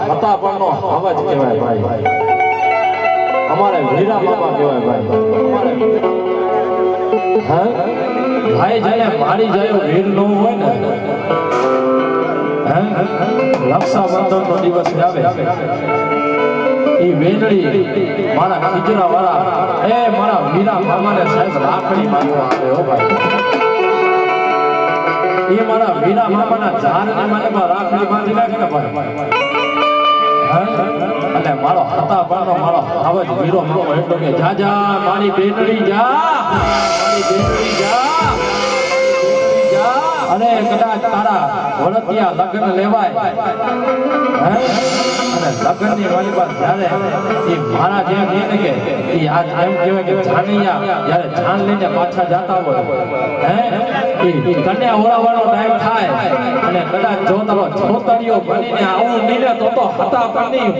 હતા પરનો અવાજ કહેવાય ભાઈ, અમારે વીરા બાબા કહેવાય ભાઈ, અમારે હા ભાઈ જેને મારી જાય વીર ન હોય ને, રક્ષાબંધન નો દિવસ આવે એ વેલડી મારા ખીજરા વાળા એ મારા વીરા મામાને સાહેબ રાખડી માંગવા આવે હો ભાઈ, એ મારા વીરા મામાના ઝાડને મને રાખડી બાંધી નાખે ને ભાઈ, અને મારો હતા બાનો મારો આવાજ વીરો મારો એટલો કે જા જા મારી બેનડી જા, મારી બેનડી જા, અને કદાચ તારા વળતિયા લગ્ન લેવાય અને લગ્ન ની વાલી વાત જ્યારે એ મારા જે ને કે એ આજ એમ કહેવાય કે જાનૈયા જ્યારે જાન લઈને પાછા જતા હોય એ કન્યા ઓળાવાનો ટાઈમ થાય અને કદાચ જો તારો છોતરીઓ બનીને આવું નીલે તો હતા પરની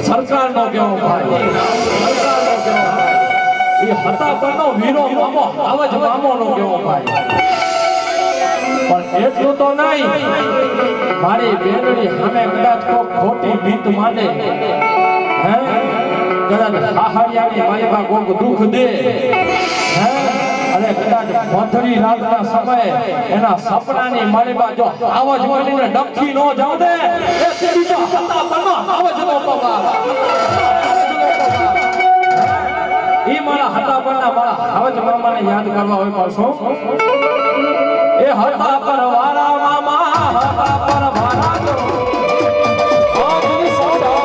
સરકાર નો કેવો ભાઈ, સરકાર નો કેવો એ હતા પરનો વીરો મામો આવજ મામો નો કેવો ભાઈ, પણ એટલું તો નહીં મારી બેનડી સામે કદાચ કોઈ ખોટી ભીત માંડે કદાચ હાહરિયાની માયબા કોક દુઃખ દે અને કદાચ મધરી રાતના સમયે એના સપનાની માયબા જો આવાજ મળીને ડખી નો જાવ દે એ સીધી તો હતા પરનો આવાજ નો પગાર, ઈ મારા હતા પરના મારા આવાજ મામાને યાદ કરવા હોય પાછો એ હતા પર વારા મામા, હતા પર વારા જો ઓગની સોડા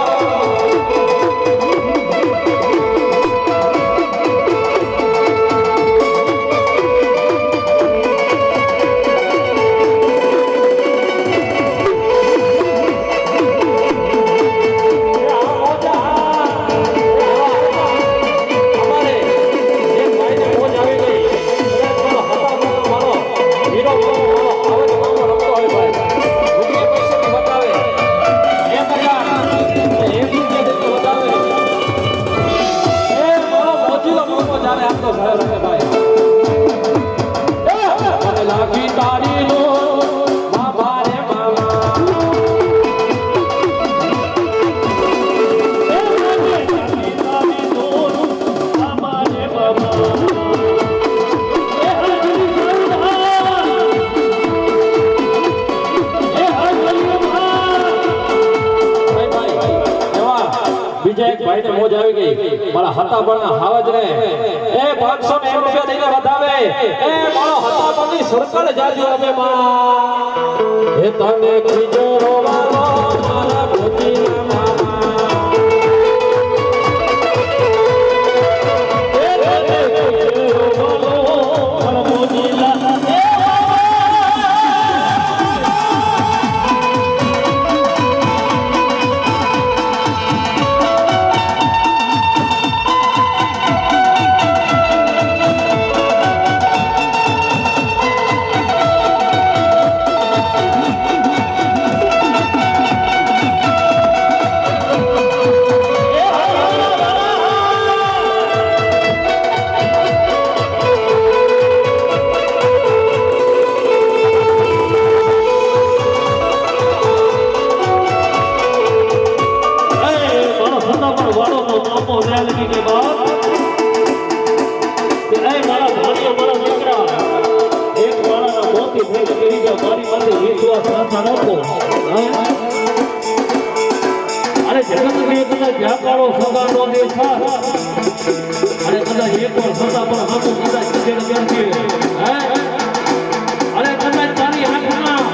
મારા હતા પરના હાવજ ને એ 501 રૂપિયા દઈને વધાવે એ મારો હતા પરની સરકાર જાજો અમે માં એ તને ખીજરો વાલો મારા ભોજીના મામા એ તને ખીજરો વાલો મારા ભોજીના અરે જગત ને કદાચ વ્યાપારો સગાનો દેખા અરે કદાચ એક વાર સગા પણ હાથો કદાચ અરે કદાચ તારી આંખમાં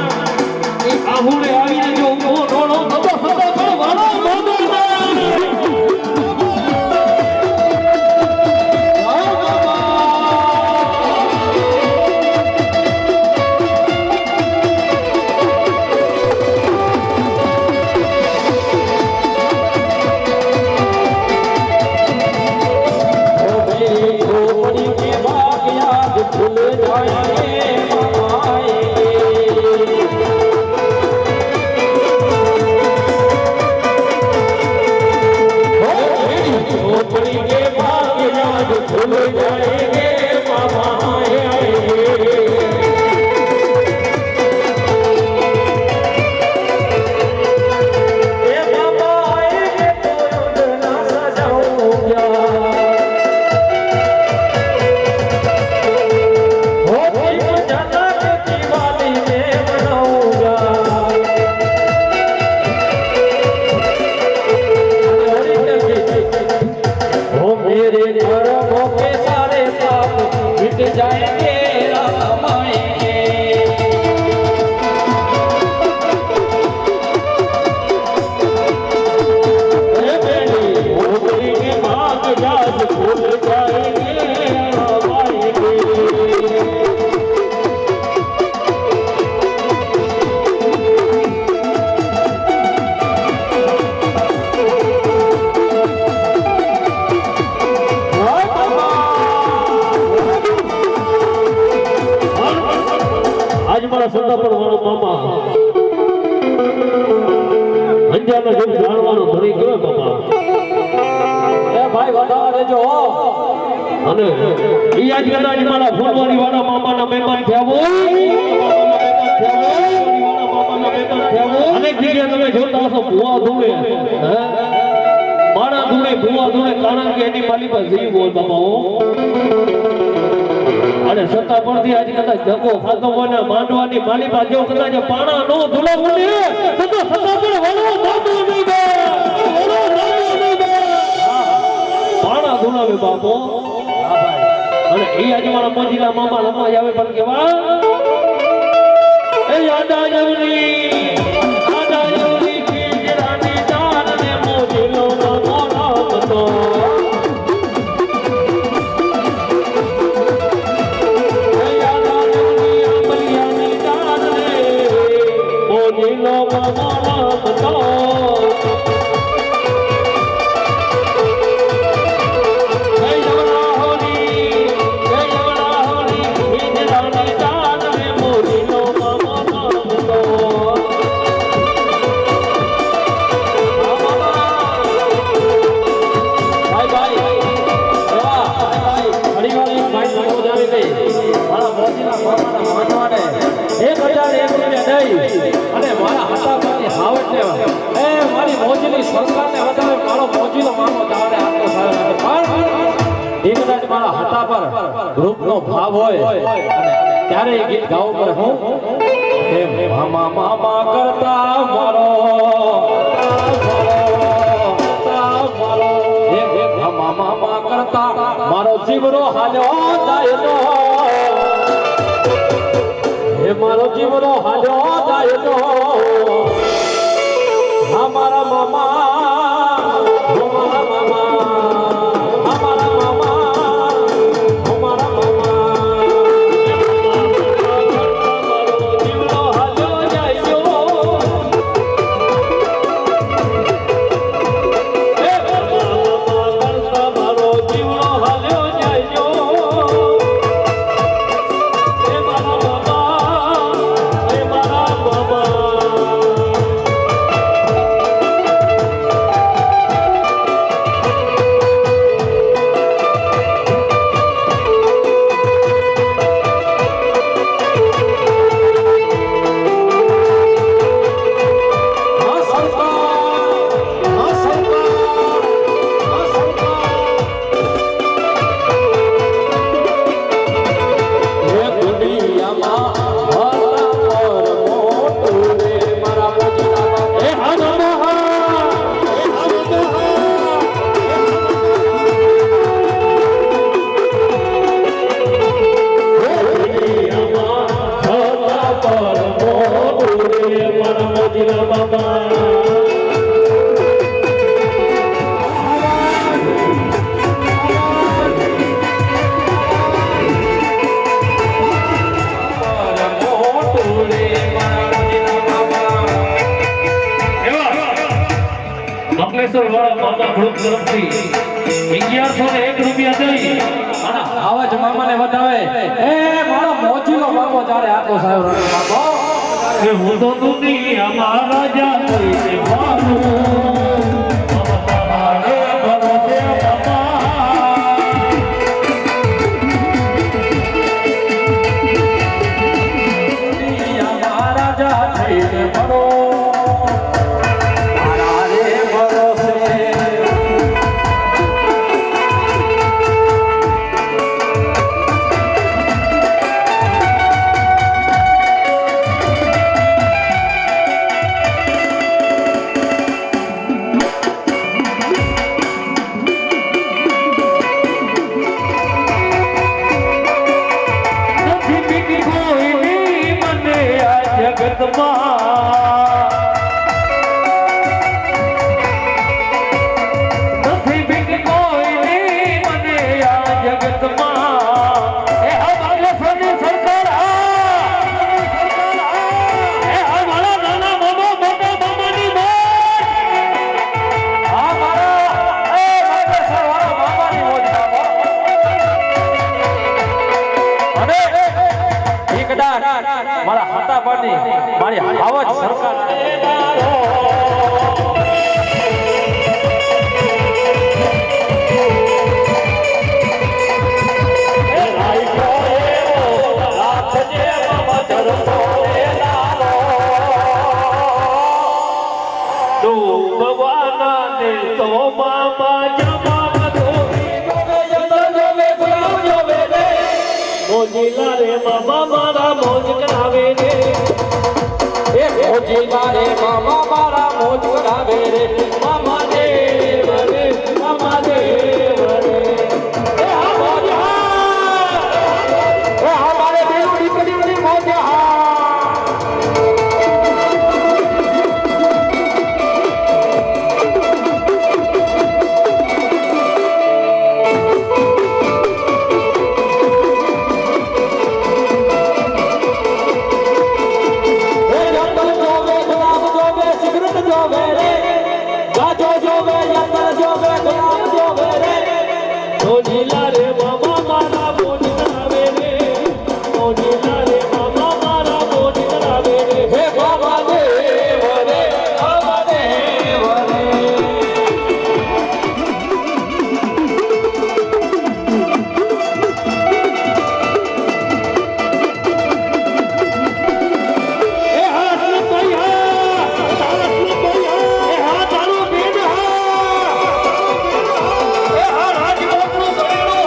એ આહુડે આવીને જો ઊભો ડોળો તો સદા પણ વાળો મોદો ભૂલ જાય વિદ્યાનો જેમ જાણવાનો ધણી કયો બાપા એ ભાઈ વધાવા દેજો અને ઈ આજ કદાચ મારા ફૂલવાડી વાળા મામાના મહેમાન થયા હોય અનેક જગ્યાએ તમે જોતા હશો ભુવા ધૂળે માણા ધૂળે ભુવા ધૂળે કારણ કે એની માલી પર જીવ હોય બાપા અને સત્તા પરથી આજે કદાચ ધક્કો ખાતો હોય ને માંડવાની માલી પર જો કદાચ પાણા નો ધૂળો પડે તો સત્તા પર વળો નામો નહીં દે પાણા ધૂળાવે બાપો અને એ આજે મારા મોજીલા મામા લમા આવે પણ કેવા એ યાદ આવની ખીજરાની દાન ને મોજીલો મામા તો એ યાદ આવની અંબલિયાની દાન ને મોજીલો મામા તો અને મારા હાથા પરથી હાવટ લેવા એ મારી મોજીની સરકારને વધારે મારો મોજીનો મામો તારે આટલો સારો પણ એ કદાચ મારા હાથા પર રૂપનો ભાવ હોય અને ત્યારે એ ગીત ગાવું પડે હું હે મામા મામા કરતા મારો હે મામા મામા કરતા મારો જીવનો હાલ્યો દાયનો હે મારો જીવનો હાલ્યો દાયનો અમારા મામા અમારા મામા અમારા મામા અમારા મામા જીવનો હાલ્યો દાયનો હે મામા કરતા મારો જીવનો હાલ્યો દાયનો આવા જ મામાને વધાવે એ મારો મોજીલો મામો જાણે આટલો સાહેબ રમે બાપો એ હું તો દુનિયામાં રાજા થઈને મારું તમારે ભરોસે દુનિયામાં રાજા થઈને મરો મારા હાટાપાની મારી હાવજ સરકાર મોજીલા રે મામા મારા મોજ કરાવે રે એ મોજીલા રે મામા મારા મોજ કરાવે રે મામા દેવ રે મામા દેવ રે એ હા મોજ હા એ હા મારે બેનું દીકરીની મોજ હા મોજીલા રે મામા મારા મોજ કરાવે રે મોજીલા રે મામા મારા મોજ કરાવે રે હે બાબા દેવ રે બાબા દેવ રે એ હાથ નો પૈયા તારસ નો પૈયા એ હા તારો બેન હા એ હા રાજકોટ નો ગળેડો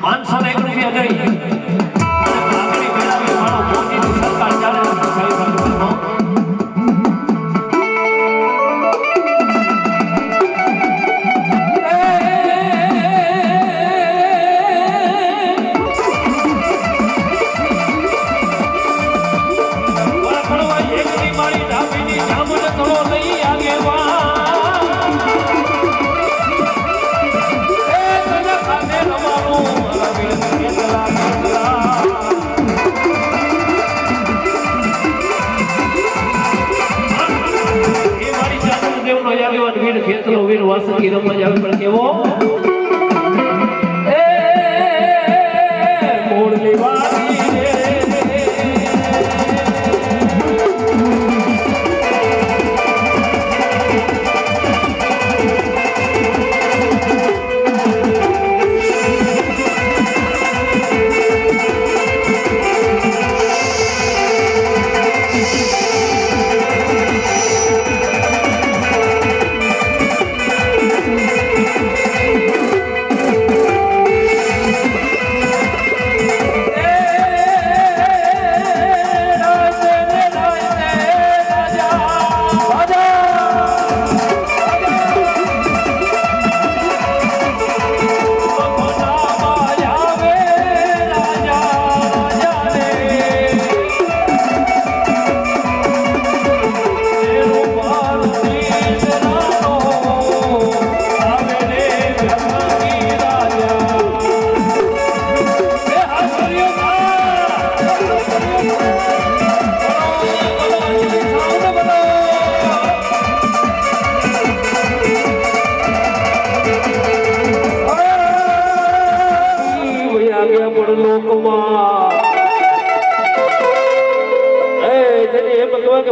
પાંચસો ને 1 રૂપિયા દઈ આગળ મેળાવી મારો મોદીની સરકાર ચાલે છે સાહેબ વીર ખેતરો વીર વાસકી રમવા જાવે પણ કેવો એ મોડલી વાળી રે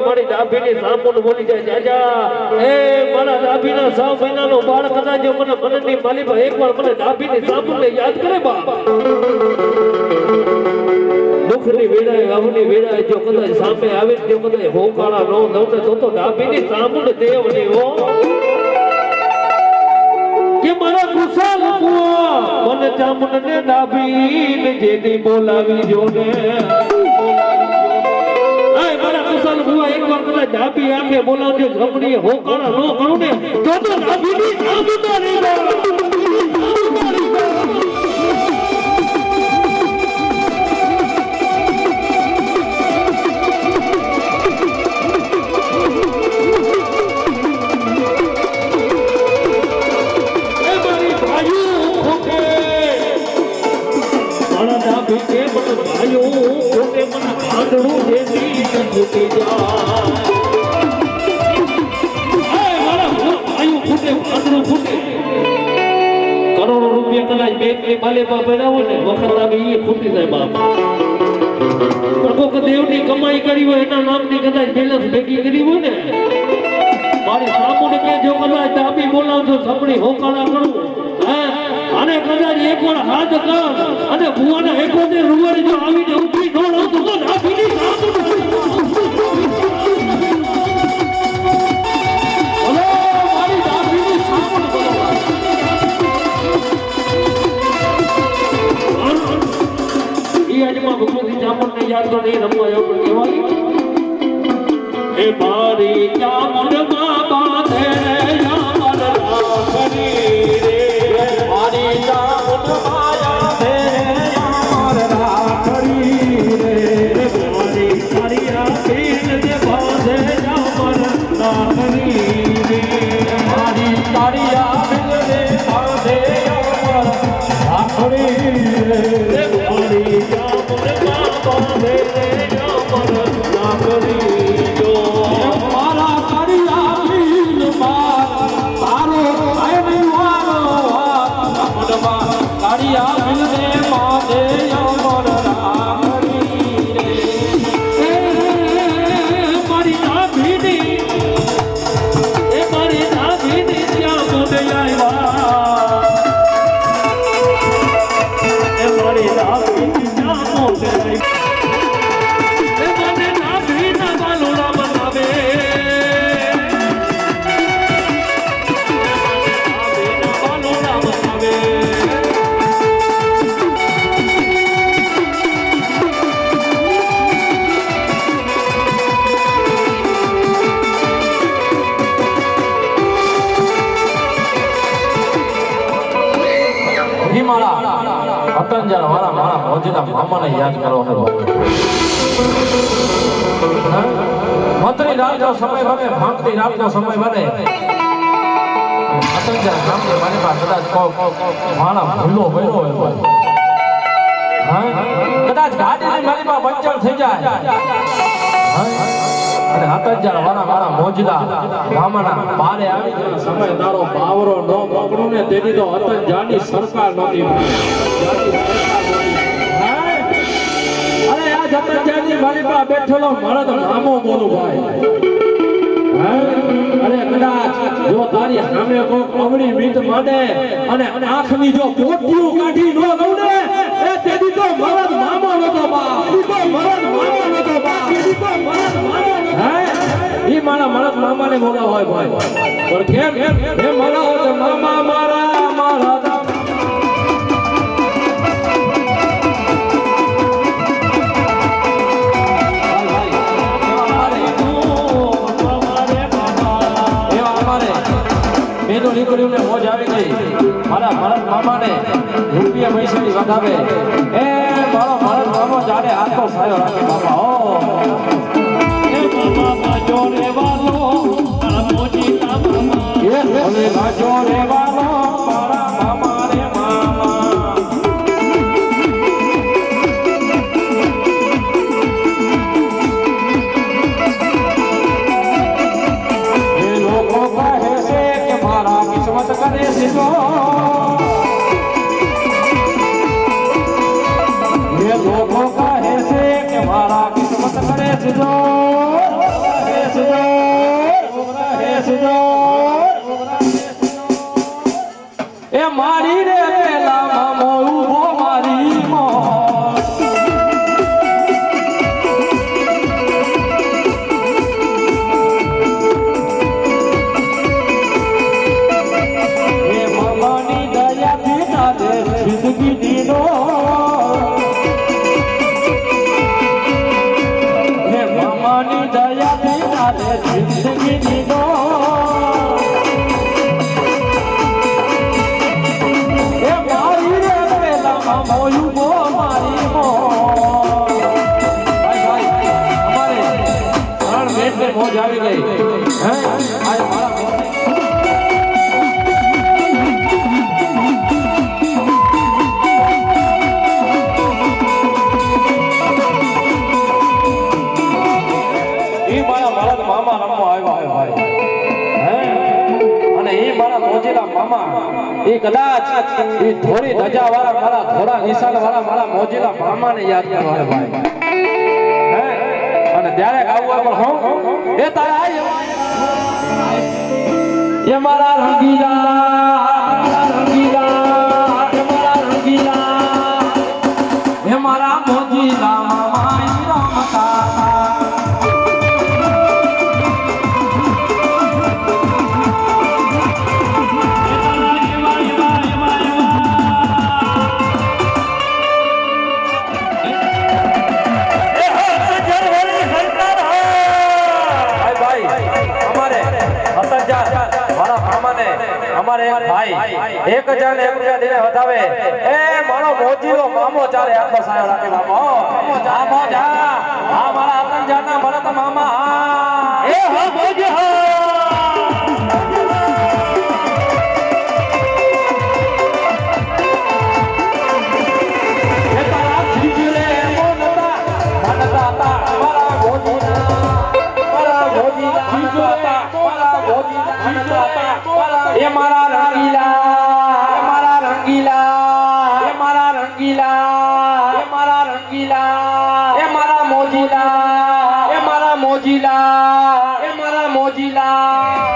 મારી ડાભીની સામુન બોલી જાય જાજા એ મારા ડાભીના 6 મહિનાનો બાળક હતા જો મને મનની માલિકા એકવાર મને ડાભીની સામુનને યાદ કરે બા દુઃખની વેળાએ આવની વેળાએ જો કદાચ સામે આવે જો કદાચ હોકાળા નો દઉં તો ડાભીની સામુન દેવની હો કે મારા કુશાલ કુવા મને ચામુનને ડાભીને જેદી બોલાવી જોને ડાબી આંખે બોલાવજો જમણી હોકાળા નો કરું ને તો ડાબીની આબુતા રહી ડાબી કે મન ભાયો કોટે મન આંધળું દેતી ફૂટી જાય મારા ભાયો ફૂટે આંધળું ફૂટે કરોડો રૂપિયા કદાચ બે બાલે બનાવો ને વખત આવે એ ફૂટી જાય બાપ પણ કોક દેવની કમાઈ કરી હોય એના નામની કદાચ બેલેન્સ ભેગી કરી હોય ને મારી સામુને કે જો કદાચ ડાબી બોલાવજો સપડી હોકાળા કરું હે અને કદાચ એકવાર હાથ કર અને ભુવાના એકોને રૂવર જો આવીને ઊભી ન રહું તો ડાબીની સામુ બોલો મારી ડાબીની સામુ બોલો ઈ આજમાં ભગવતી ચામુંડને યાદ તો નહીં રમવા એવું પણ કહેવાય એ મારી ચામુંડમાં બાંધે યામર રાખરી રે મારી ચામુંડમાં બાંધે યામર રાખરી રે મારી તારી પીર જે બાંધે યામર રાખરી રે મારી તારી પીર જે બાંધે યામર રાખરી રે મારી ચામુંડમાં બાંધે યામર રાખરી પતંજર વાળા મારા મોજીના મામાને યાદ કરો મંત્રી રાતનો સમય બને ભાંગતી રાતનો સમય બને પતંજર નામની મારી પાસે કદાચ મારા ભૂલો બન્યો હોય કદાચ ગાડીની મારી પાસે પંચર થઈ જાય અને પતંજર વાળા મારા મોજના મામાના બારે આવી જાય સમય તારો બાવરો નો પકડું ને તેની તો પતંજરની સરકાર નહોતી પતંજરની મારી પાસે બેઠેલો મારા તો નામો બોલું ભાઈ અરે કદાચ જો તારી સામે કોઈ કવડી મીત માંડે અને આંખની જો પોટિયું કાઢી ન લઉં ને એ તેદી તો મારા મામો નતો બા ઈ તો મારા મામો નતો બા ઈ તો મારા મામો હે ઈ મારા મામાને મોડા હોય ભાઈ પણ કેમ એ મારા હોય મામા મારા મારા દીકરીઓને મોજ આવી ગઈ મારા મામાને રૂપિયા પૈસાની વધાવે એ મારો મામો જાડે હાથો સાયો રાખે બાપા હો એ મામા જોરે વાલો મારા મોજી મામા એ ભલે જોરે વાલો મારા મામા રે મામા એ લોકો કહે છે કે મારા કિસ્મત કરે સીધો એ લોકો કહે છે કે મારા કિસ્મત કરે સીધો એ મારી રે પેલા મામો ઉભો મારી મામાની દયા પીના દે જિંદગી દીનો મામાની દયા પીના દે જિંદગી દીનો એ મારી રે પેલા મામો ઉભો મારી ભાઈ અમારે ત્રણ બેટ ને મોજ આવી ગઈ હે આ મારા એ કદાચ એ થોડી ધજા વાળા મારા થોડા નિશાન વાળા મારા મોજીલા મામાને યાદ કરવા હે ભાઈ હે અને ત્યારે ગાવું પણ હું એ તારા એ મારા રંગીલા એ મારા મોજીલા મામા રમતા અમારે એક ભાઈ 1000 ને 1 રૂપિયા દઈને વધાવે એ મારો મોજીલો મામો ચાલે આટલો સાયો રાખે મામો મામો જા આ મારા આતન જાના ભરત મામા એ હા મોજી હા એ તારા ખીજરે મોનતા માનતા તા મારા મોજીના ખીજરે મારા મોજીના માનતા તા એ મારા રંગીલા એ મારા રંગીલા એ મારા રંગીલા એ મારા રંગીલા એ મારા મોજીલા એ મારા મોજીલા એ મારા મોજીલા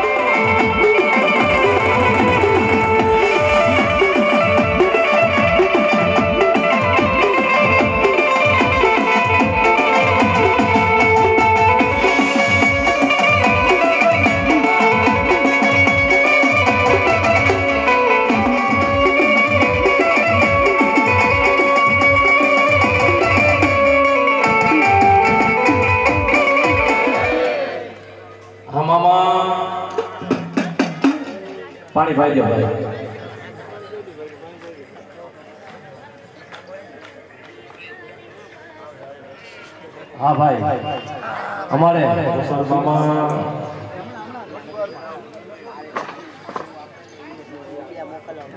પાણી ભાઈ દે ભાઈ હા ભાઈ અમારે મામા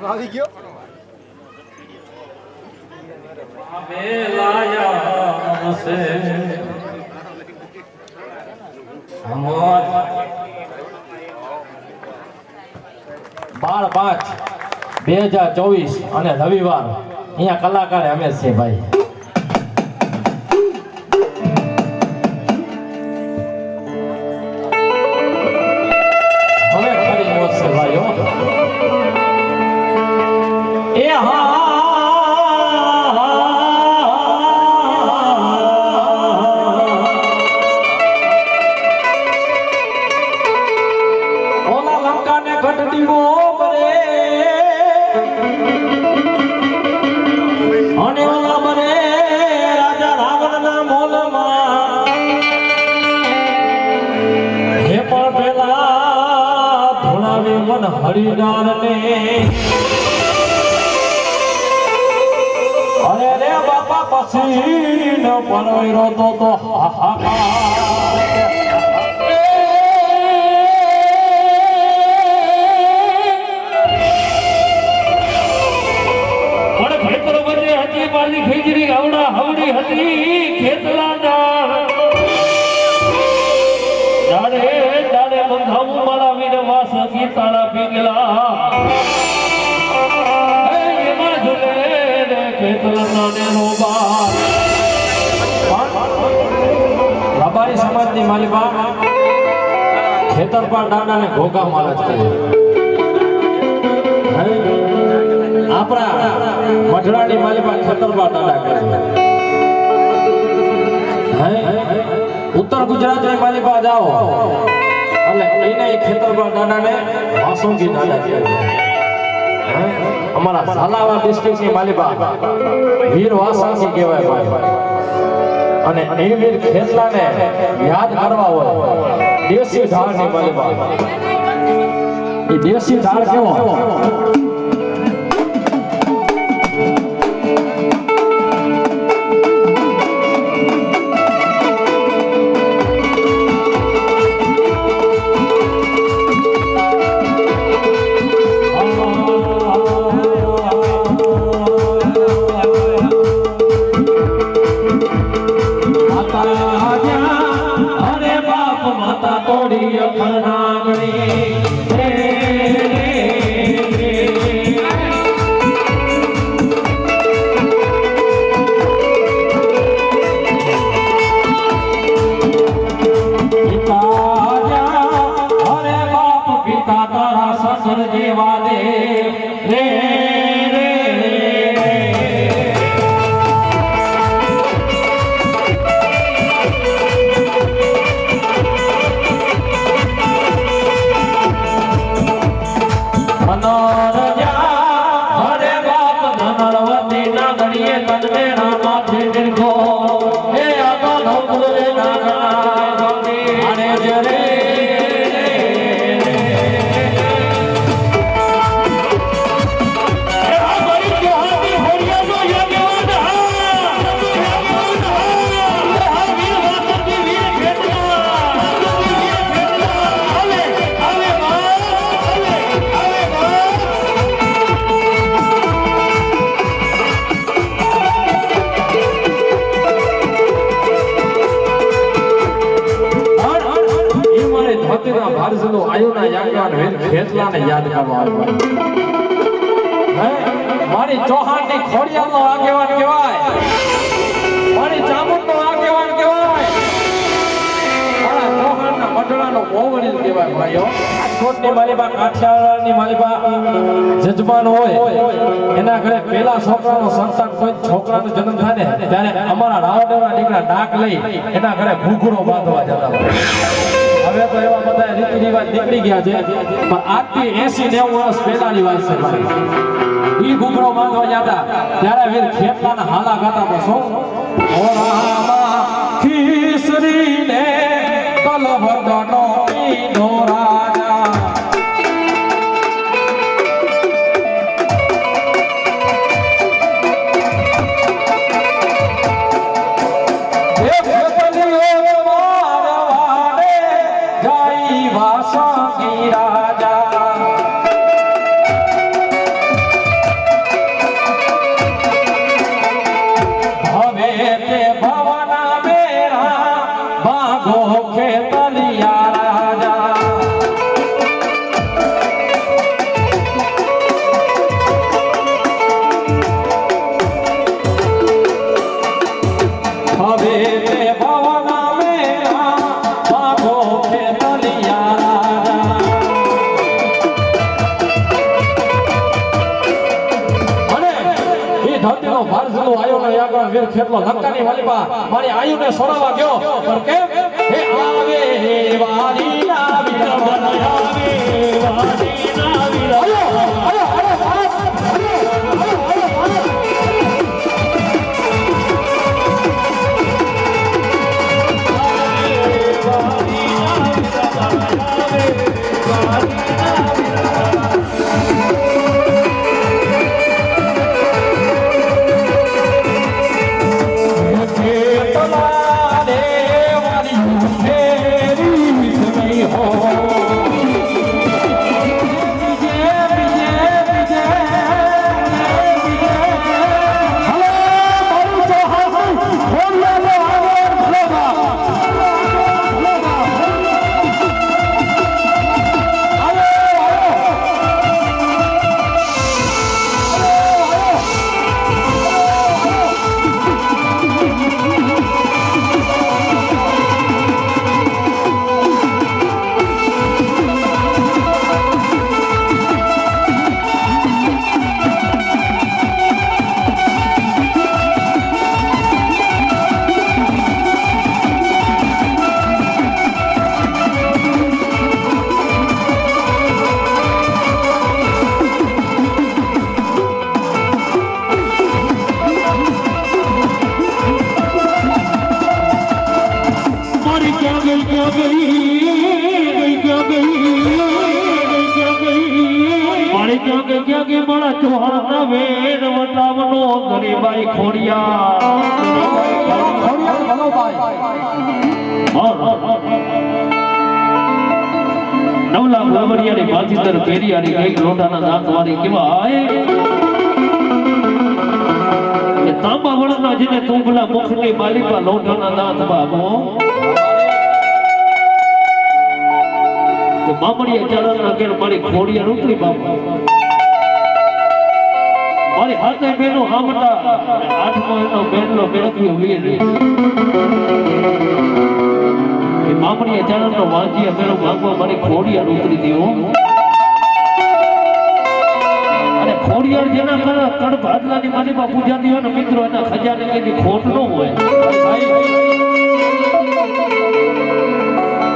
આવી ગયો બેલાયા સે અમાર 12/5/2024 અને રવિવાર અહીંયા કલાકાર અમે છે ભાઈ હવે ખરી મોજ છે ભાઈઓ એ હા ઓલા લંકાને ઘટડી અને ઓલા બરે રાજા રાવણના મોલમાં હે પણ પેલા ધોળાવે મન હરિનારને અરે રે બાપા પછી ન પરવેરો તો હાહાકાર ખીજરી આવડા હવડી હતી ખેતલા ડાળે ડાળે બંધાવું મારા વીર વાસ ગીતાળા પીગલા એમાં ઝૂલે રે ખેતલા ને રોબા રબારી સમાજની માલિબા ખેતરપા ડાડાને ઘોઘા મારે છે આપણા મઢડાની માલિબા ખેતરપા ડાડા કરે ઉત્તર ગુજરાતની માલિબા જાઓ અને એને ખેતરપા ડાડાને વાસુંગી ડાડા કહે અમારા ઝાલાવાડ ડિસ્ટ્રિક્ટની માલિબા વીર વાસંગી કહેવાય ભાઈ અને એ વીર ખેતલાને યાદ કરવા હોય દેશી ઢાળની માલિબા એ દેશી ઢાળ કેવો માતા તોડી અખનાગણી પાર્વતી ના ઘડીએ તને રામાથી નિર્ગો હે આ તો નવરે નાના અને જરે યાદ કરવા મારી ચૌહાણ ની ખોડિયાર નો આગેવાન કહેવાય, મારી ચામુંડ નો આગેવાન કહેવાય, મારા ચૌહાણ ના મંડળા નો મોવડી કહેવાય ભાઈઓ. રાજકોટ ની માલિબા, કાઠિયાવાડ ની માલિબા જજમાન હોય એના ઘરે પેલા છોકરાનો સંતાન કોઈ છોકરાનો જન્મ થાય ને ત્યારે અમારા રાવદેવના દીકરા ડાક લઈ એના ઘરે ઘૂઘરો બાંધવા જતા. હવે તો એવા બધા રીતિ રિવાજ નીકળી ગયા છે, પણ આજથી 80-90 વર્ષ પહેલાની વાત છે ભાઈ. ઈ ઘૂઘરો બાંધવા જતા ત્યારે વીર ખેતલાના હાલા ગાતા બસો ઓરામાં ખીસરીને કલવડનો ઈનો રાજા ખેતલો લંકાની વાલીબા મારી આયુને સોનાવા ગયો પણ કેમ હે આવે વારી ના વિરવન આવે વારી ના વિરવન નવલા ભવરિયાની માથીતર પેરિયાની કઈક લોટાના દાંતવાળી કેવાય કે તાંબા વળના જેને તુંબલા મુખની માલિકા લોટાના દાંત બાબો કે મામડિયા ચારણના ઘેર મારી ખોડિયા રૂપલી બાબા મારી હાથે બેનો હામટા 8મો એનો બેનલો બેરક્યો વીર એ મામડિયા ચારણનો વાંજીયા બેનો ભાગવા મારી ખોડિયા ઉતરી દીઓ અને ખોડિયાર જેના કડ ભાદલાની માલિકા પૂજાતી હોય ને મિત્રો એના ખજાને કદી ખોટ ન હોય.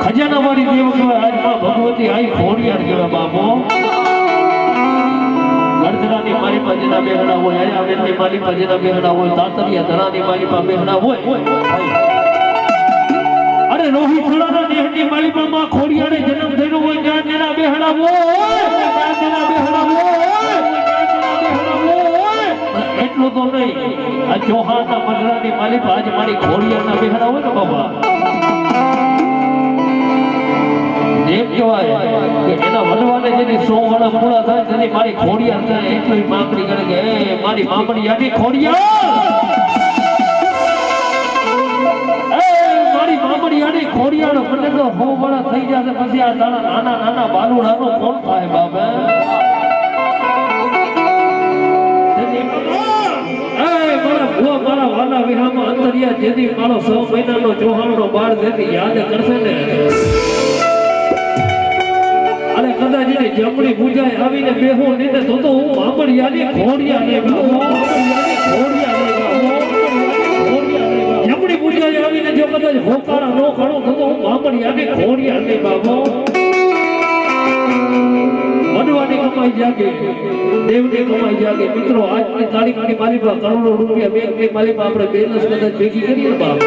ખજાના વાળી દેવ કહેવાય. આજ માં ભગવતી આઈ ખોડિયાર કહેવાય બાપો. અર્ધરાની મારી પાસેના બેહણા હોય આયાવેલની મારી પાસેના બેહણા હોય તાતરિયા ધરાની મારી પાસે બેહણા હોય અરે રોહિત થોડાના નેહની મારી પાસે માં ખોડિયાને જન્મ થયો હોય ત્યાં તેના બેહણા હોય ત્યાં તેના બેહણા હોય એટલું તો નહીં આ ચૌહાણના મંડળાની મારી પાસે આજ મારી ખોડિયાના બેહણા હોય ને બાબા એમ કહેવાય કે એના વડવાને જેની 100 વર્ષ પૂરા થાય તેની મારી ખોડિયાર થાય એટલી માંગણી કરે કે એ મારી મામડી આની ખોડિયાર મારી મામડી આની ખોડિયાર મને તો 100 વર્ષ થઈ જશે પછી આ તારા નાના નાના બાલુડાનો કોણ થાય બાબા મારા વાલા વિહામાં અંતરિયા જેથી મારો 100 મહિનાનો ચૌહાણનો બાળ જેથી યાદ કરશે ને અરે કદાચ એની જમણી પૂજાએ આવીને બેહો ને તો હું મામડિયાની ખોડિયાને જમણી પૂજાએ આવીને જો કદાચ હોકારા નો ખડો તો હું મામડિયાની ખોડિયાને બાબો વડવાની કમાઈ જાગે દેવની કમાઈ જાગે મિત્રો આજની તારીખની મારી પાસે કરોડો રૂપિયા બેંકની મારી પાસે આપણે બેલેન્સ કદાચ ભેગી કરીએ બાપ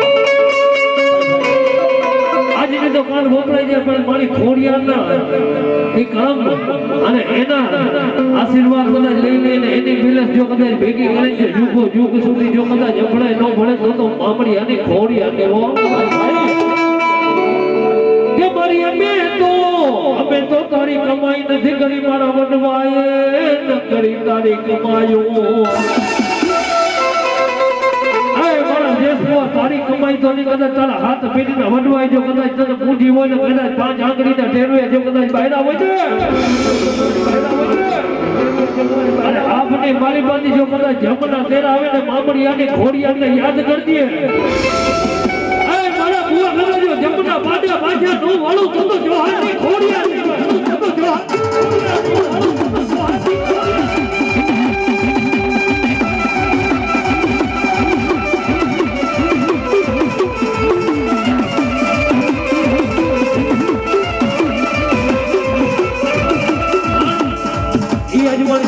આજની તો કાલ વપરાઈ જાય પણ મારી ખોડિયારના એ કામ અને એના આશીર્વાદ કદાચ લઈ લઈને એની બેલેન્સ જો કદાચ ભેગી કરે છે યુગો યુગ સુધી જો કદાચ ભળે ન ભળે તો મામડી આની ખોડિયા કેવો કે મારી અમે તો તારી કમાઈ નથી કરી મારા વડવાએ ન કરી તારી કમાયો તારી કમાઈ તો નહીં કદાચ તારા હાથ પેટીને વડવાય જો કદાચ તને પૂંજી હોય ને કદાચ 5 આંગળીના ટેરવે જો કદાચ બાયરા હોય છે અને આપની મારી બાંધી જો કદાચ જમના તેરા આવે ને મામડિયાની ખોડિયાને યાદ કરજે મારા બુઆ કદાચ જો જમના બાજા બાજા નો વાળું તો જોહાની ખોડિયાની તો જોહાની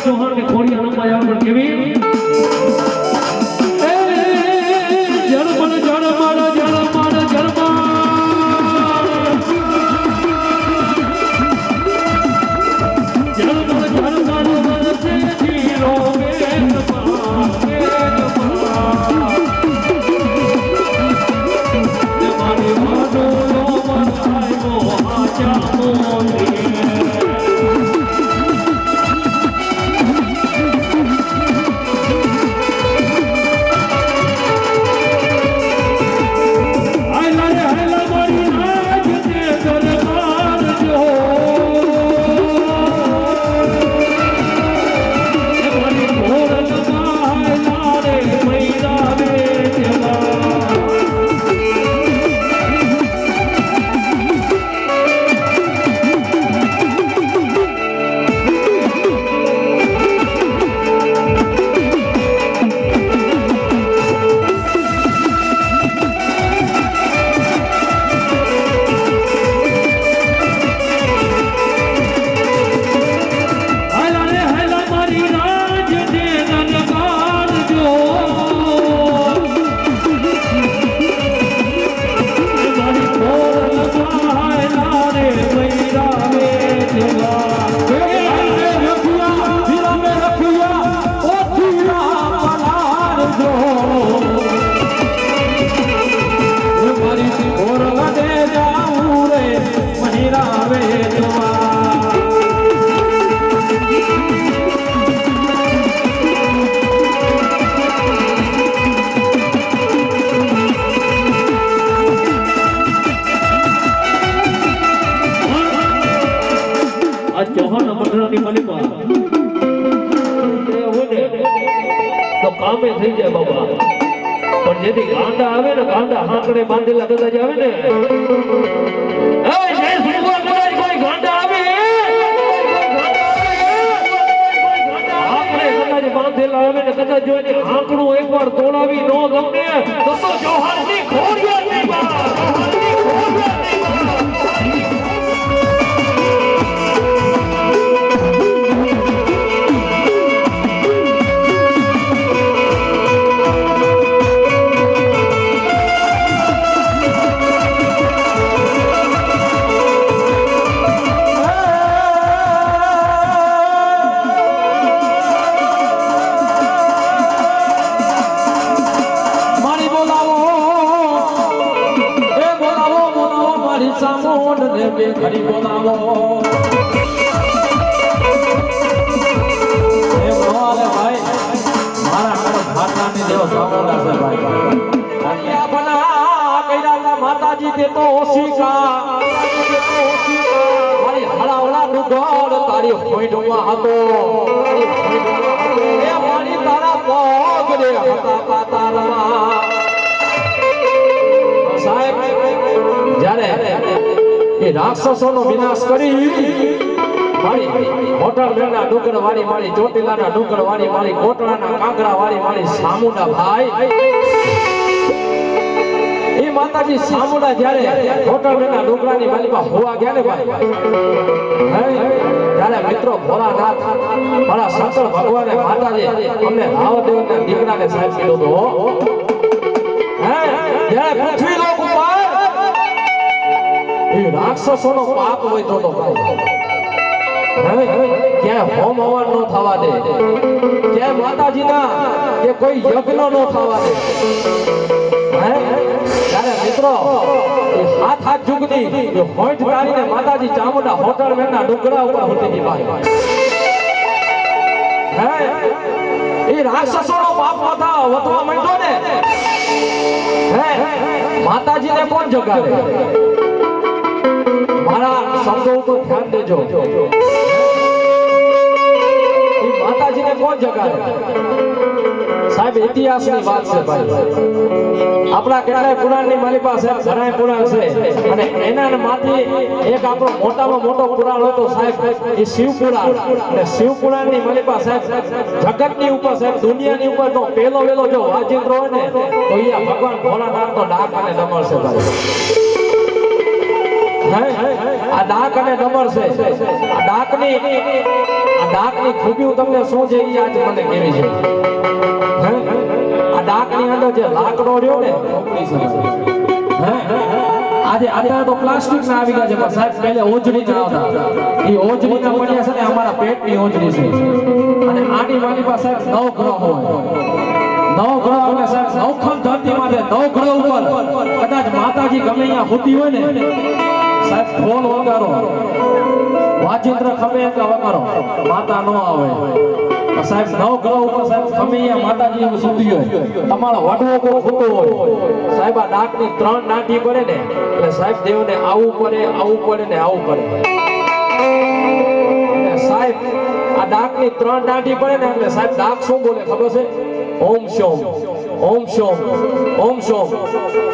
चौहान ने खोड़िया नो माया पर केवी ए जरमन जरमन जरमन जरमन जरमन जरमन मन से जीरो मारे मानो लो मन आए मो आजा मोली કામે થઈ જાય બાબા પણ જેથી ગાંડા આવે ને ગાંડા હાંકડે બાંધેલા કદાચ આવે ને જય સુરવા કદાચ કોઈ ગાંડા આવે હાંકડે કદાચ બાંધેલા આવે ને કદાચ જો એની હાંકડું એકવાર તોડાવી ન ગમે તો ચૌહાણની ખોડિયાર ની વાત રે બે ઘડી બોલાવો એ બોલે ભાઈ મારા ઘરે ભાટલાની દેવ સામોડા છે ભાઈ આપણા કૈરાના માતાજી તે તો ઓશિકા મારી હળાવળા ડુગર તારી હોઈડમાં હતો એ મારી તારા પગ રે હતા પાતાળમાં સાહેબ જ્યારે એ રાક્ષસોનો વિનાશ કરી મારી હોટલ બેના ડુંગર વાળી મારી ચોટીલાના ડુંગર વાળી મારી કોટડાના કાંકરા વાળી મારી સામુંડા ભાઈ એ માતાજી સામુંડા જ્યારે હોટલ બેના ડુંગરાની માલિકા હોવા ગયા ને ભાઈ ત્યારે મિત્રો ભોળાનાથ મારા શંકર ભગવાને માતાજી અમને રાવદેવના દીકરાને સાહેબ કીધો તો જ્યારે પૃથ્વી લોક ઉપર એ રાક્ષસોનો પાપ હોય તો ક્યાંય હોમ હવન નો થવા દે ક્યાંય માતાજીના કે કોઈ યજ્ઞ નો થવા દે ત્યારે મિત્રો હાથ હાથ જુગની હોઈટ તારીને માતાજી ચામુંડા હોટલ મેના ડુંગરા ઉપર હોતી હતી ભાઈ એ રાક્ષસોનો પાપ વધવા માંડ્યો ને માતાજીને કોણ જગાડે મારા શબ્દો ઉપર ધ્યાન દેજો માતાજીને કોણ જગાડે સાહેબ ઇતિહાસની વાત છે ભાઈ આપણા કેટલાય પુરાણની મારી પાસે ઘણા પુરાણ છે અને એના માંથી એક આપણો મોટામાં મોટો પુરાણ હતો સાહેબ એ શિવ પુરાણ અને શિવ પુરાણની મારી પાસે જગતની ઉપર સાહેબ દુનિયાની ઉપર તો પેલો વેલો જો વાજિંદ્ર હોય ને તો અહીંયા ભગવાન ભોળાનાથ તો ડાક અને ડમર છે ભાઈ આ ડાક અને ડમર છે આ ડાકની ખૂબી તમને શું છે એ આજે મને કેવી છે આ ડાકની અંદર જે લાકડો રહ્યો ને આજે અત્યારે તો પ્લાસ્ટિક ના આવી ગયા છે પણ સાહેબ પહેલે ઓજડી ના આવતા એ ઓજડી ના પડ્યા છે ને અમારા પેટની ઓજડી છે અને આની મારી પાસે સાહેબ 9 ગ્રહ હોય 9 ગ્રહ એટલે સાહેબ નવખંડ ધરતી માથે 9 ગ્રહ ઉપર કદાચ માતાજી ગમે અહીંયા હોતી હોય ને સાહેબ ઢોલ વગાડો વાજિંદ્ર ખમે એટલે વગાડો માતા નો આવે સાહેબ 9 ગ્રહ ઉપર સાહેબ ગમે અહીંયા માતાજી સુતી હોય તમારો વડવો કો ખોટો હોય સાહેબ આ ડાકની 3 નાઠી પડે ને એટલે સાહેબ દેવને આવું પડે ને આવું પડે અને સાહેબ આ ડાકની 3 નાઠી પડે ને એટલે સાહેબ ડાક શું બોલે ખબર છે ઓમ શોમ ઓમ શોમ ઓમ શોમ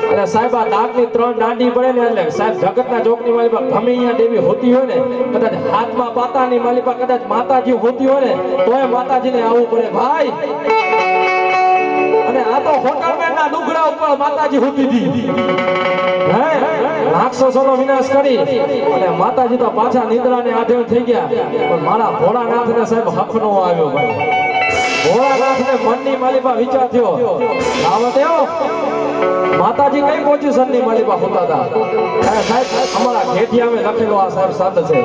અને સાહેબ આ ડાકની 3 દાંડી પડે ને એટલે સાહેબ જગતના ચોકની માલિકા ગમે અહીંયા દેવી હોતી હોય ને કદાચ હાથમાં પાતાની માલિકા કદાચ માતાજી હોતી હોય ને તોય માતાજીને આવવું પડે ભાઈ અને આ તો હોટલમેનના ડુંગરા ઉપર માતાજી હોતી હતી રાક્ષસોનો વિનાશ કરી અને માતાજી તો પાછા નિદ્રાને આધીન થઈ ગયા પણ મારા ભોળાનાથને સાહેબ હક નો આવ્યો ભાઈ ભોળાનાથને મનની માલિકા વિચાર થયો રાવદેવ માતાજી કઈ પોઝિશનની માલિકા હોતા હતા સાહેબ અમારા ઘેટિયામે લખેલો આ સાહેબ શબ્દ છે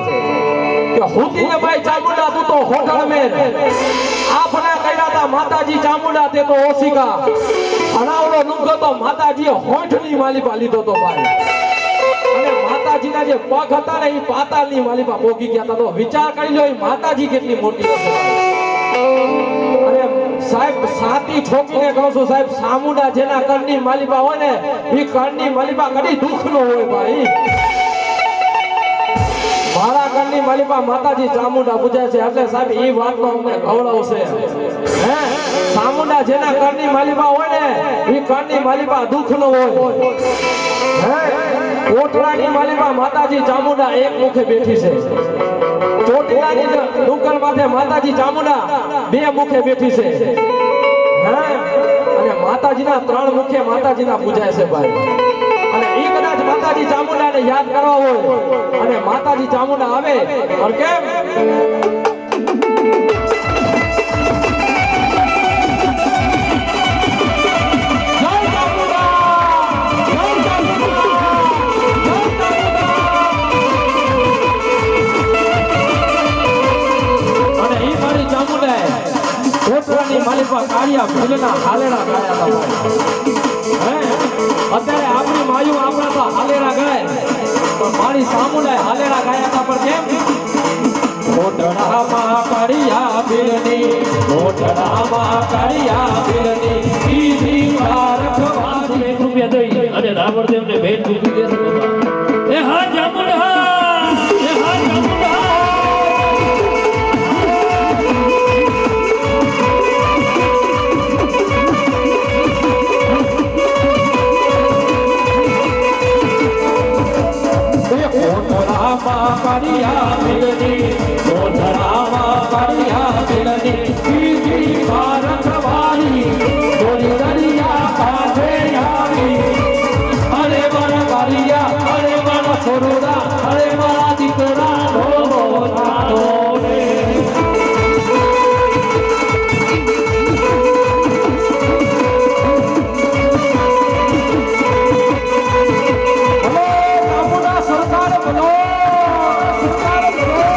કે હુતીને ભાઈ ચામુંડા તું તો હોટલ મેં આપના કર્યા હતા માતાજી ચામુંડા તે તો ઓશિકા હણાવડો નુંગો તો માતાજીએ હોઠની માલિકા લીધો તો ભાઈ અને માતાજીના જે પગ હતા ને એ પાતાળની માલિકા પોગી ગયા હતા તો વિચાર કરી લો એ માતાજી કેટલી મોટી હશે અને સાહેબ સાતી ઠોકીને કહું છું સાહેબ સામુંડા જેના કરની માલિકા હોય ને એ કરની માલિકા કદી દુઃખ નો હોય ભાઈ મારા કરની માલિકા માતાજી ચામુંડા પૂજાય છે એટલે સાહેબ એ વાતનો અમને ગૌરવ છે સામુંડા જેના કરની માલિકા હોય ને એ કરની માલિકા દુઃખ નો હોય કોટડાની માલિકા માતાજી ચામુંડા એક મુખે બેઠી છે ચોટીલાની ડુંગર માથે માતાજી ચામુંડા 2 મુખે બેઠી છે અને માતાજીના 3 મુખે માતાજીના પૂજાય છે ભાઈ અને એ કદાચ માતાજી ચામુંડાને યાદ કરવા હોય અને માતાજી ચામુંડા આવે और કેમ કોટરાની માલિકા કાળિયા ભીલના હાલેડા ગાયા હતા હે અત્યારે આપણી માયુ આપણા તો હાલેરા ગાય પણ મારી સામુંડાએ હાલેરા ગાયા હતા પણ કેમ મોઢડામાં કરિયા પીરની મોઢડામાં કરિયા પીરની ઈજી પારખવા રૂપિયા દઈ અને રાવણદેવને ભેટ મૂકી દેશે બાબા. એ હા ચામુંડા, એ હા ચામુંડા. મોઢડામાં કરિયા પીરની મોઢડામાં કરિયા પીરની ઈજી પારખવાની બોલી દરિયા કાંઠે આવી અરે મારા બારિયા અરે મારા છોરુડા અરે મારા દીકરા ઢોલો નાનો રે બોલો ચામુંડા સરકાર બોલો સરકાર બોલો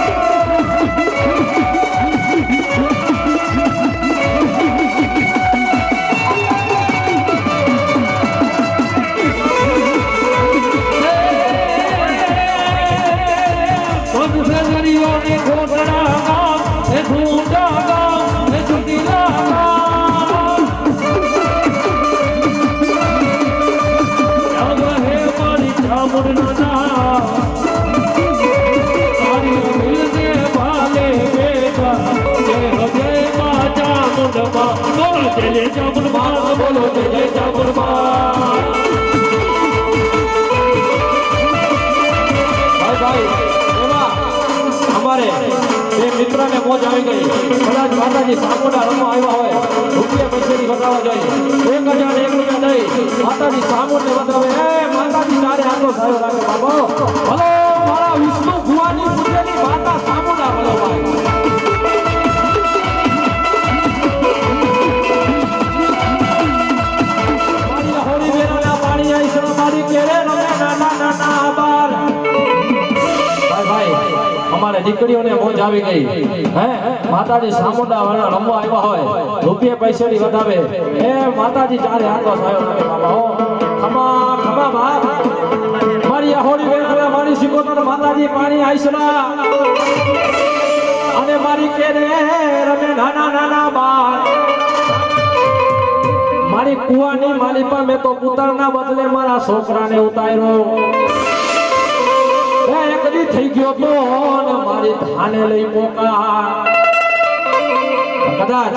સદસદરીઓને ઘોટડા ગામ, એ ઢૂંઢા ગામ, એ ચૂંટીલા ગામ. જાગ હે મારી ચામુંડના નામ. તારી મિલને ભાલે બેટા, જય હો જય મા ચામુંડમાં. બોલો જય જય ચામુંડમાં, બોલો જય જય ચામુંડમાં. ભાઈ એમાં અમારે બે મિત્રને મોજ આવી ગઈ કદાચ માતાજી સામુંડા રમવા આવ્યા હોય રૂપિયા પૈસાની બતાવવા જાય 1001 રૂપિયા દઈ માતાજી સામુંડને બતાવે એ માતાજી તારે આટલો સારો રાખે બાબો ભલો મારા વિષ્ણુ ભુવાની પૂજેલી માતા સામુંડા ભલો ભાઈ મારી હોળી વેરાના પાણી આઈ સર મારી કેરે રમે નાના નાના બાર ભાઈ અમારે દીકરીઓને મોજ આવી ગઈ હે માતાજી સામુંડા વાળા રમવા આવ્યા હોય રૂપિયા પૈસાની વધાવે એ માતાજી ચારે હાથો સાયો રાખે બાબા હો ખમા ખમા બાપ મારી હોળી વેખલા મારી સિકોતર માતાજી પાણી આઈસલા અને મારી કેરે રમે નાના નાના બાર મારી કુવાની માલી પર મેં તો પુતળના બદલે મારા છોકરાને ઉતાર્યો એક દી થઈ ગયો તો ને મારી ધાને લઈ પોકા કદાચ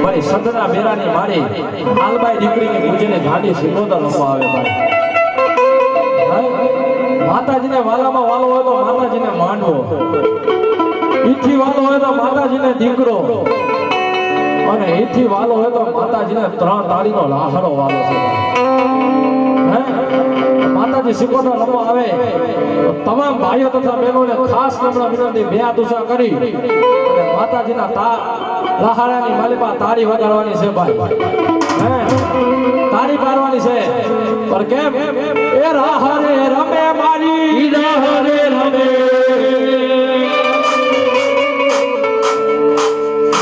મારી સદરા બેરાની મારી હાલબાઈ દીકરીની પૂજીને ગાડી સિકોતર રમવા આવે ભાઈ માતાજીને વાલામાં વાલો હોય તો માતાજીને માંડવો ઈથી વાલો હોય તો માતાજીને દીકરો અને ઈથી વાલો હોય તો માતાજીને 3 તાળીનો લાહડો વાલો છે માતાજી સિકોતર રમવા આવે તો તમામ ભાઈઓ તથા બહેનોને ખાસ નમ્ર વિનંતી બે હાથ ઊંચા કરી અને માતાજીના લાહાડાની માલિપા તાળી વગાડવાની છે ભાઈ તાળી પાડવાની છે પર કેમ એ રાહરે રમે મારી રાહરે રમે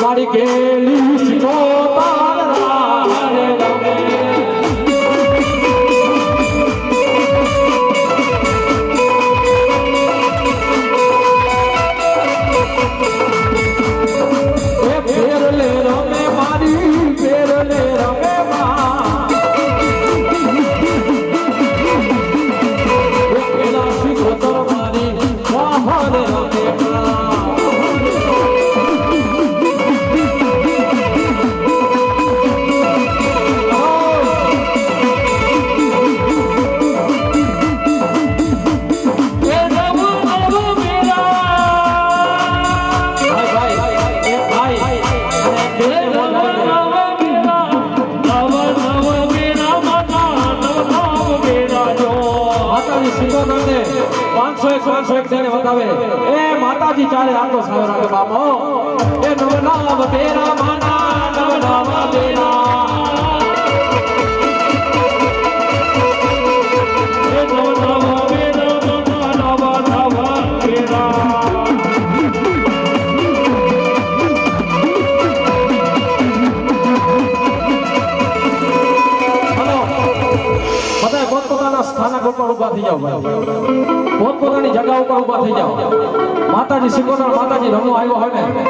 મારી કેલી સિકોતર રાહરે રમે એ માતાજી ચારે આટલો સારો રાખે બાપો એ નવનાવ તેરા માના નવનાવ તેરા એ નવનાવ તેરા નવનાવ તેરા હલો ઉપર ઊભા થઈ જાઓ ભાઈ પોતપોતાની જગ્યા ઉપર ઊભા થઈ જાઓ માતાજી સિકોતર માતાજી રમવા આવ્યો હોય ને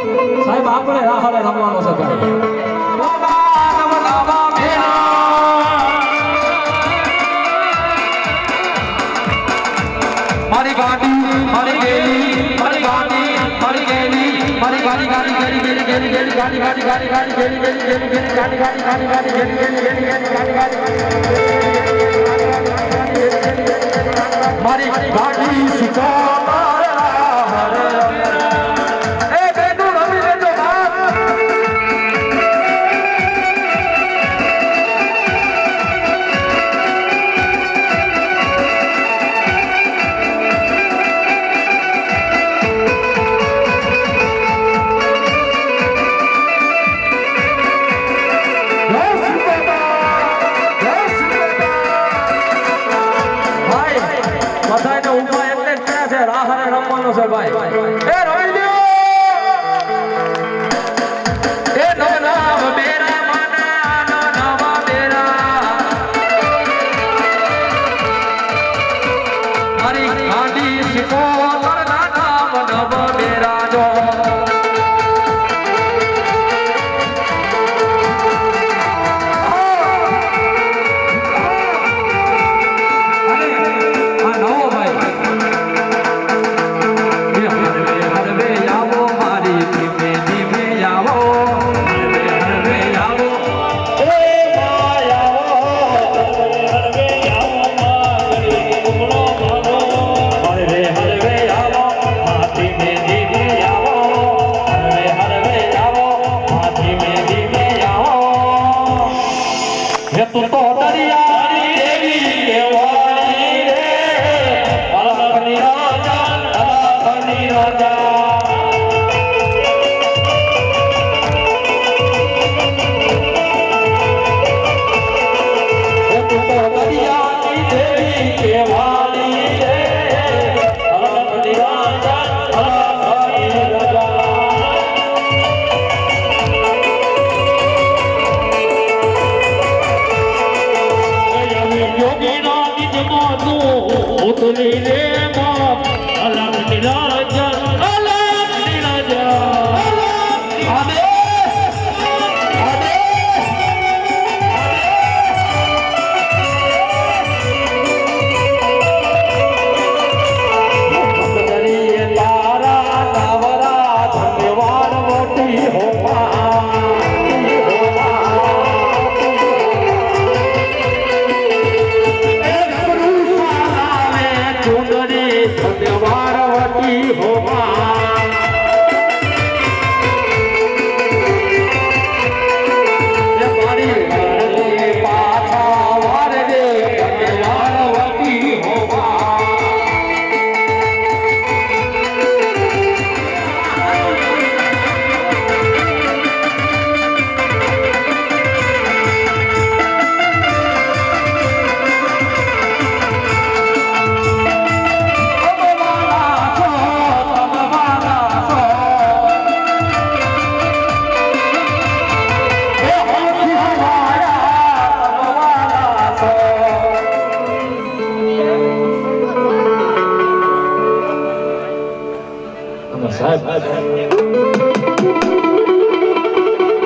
સાહેબ આપણે રાહરે રમવાનો છે ભાઈ મારી ગાડી મારી ગેલી મારી ગાડી મારી ગેલી મારી ગાડી ગાડી ગેલી ગેલી ગેલી ગેલી ગાડી ગાડી ગાડી ગાડી ગેલી ગેલી ગેલી ગેલી ગાડી ગાડી ગાડી ગાડી ગેલી ગેલી ગેલી ગેલી ગાડી ગાડી મારી ગાડી સિકોતર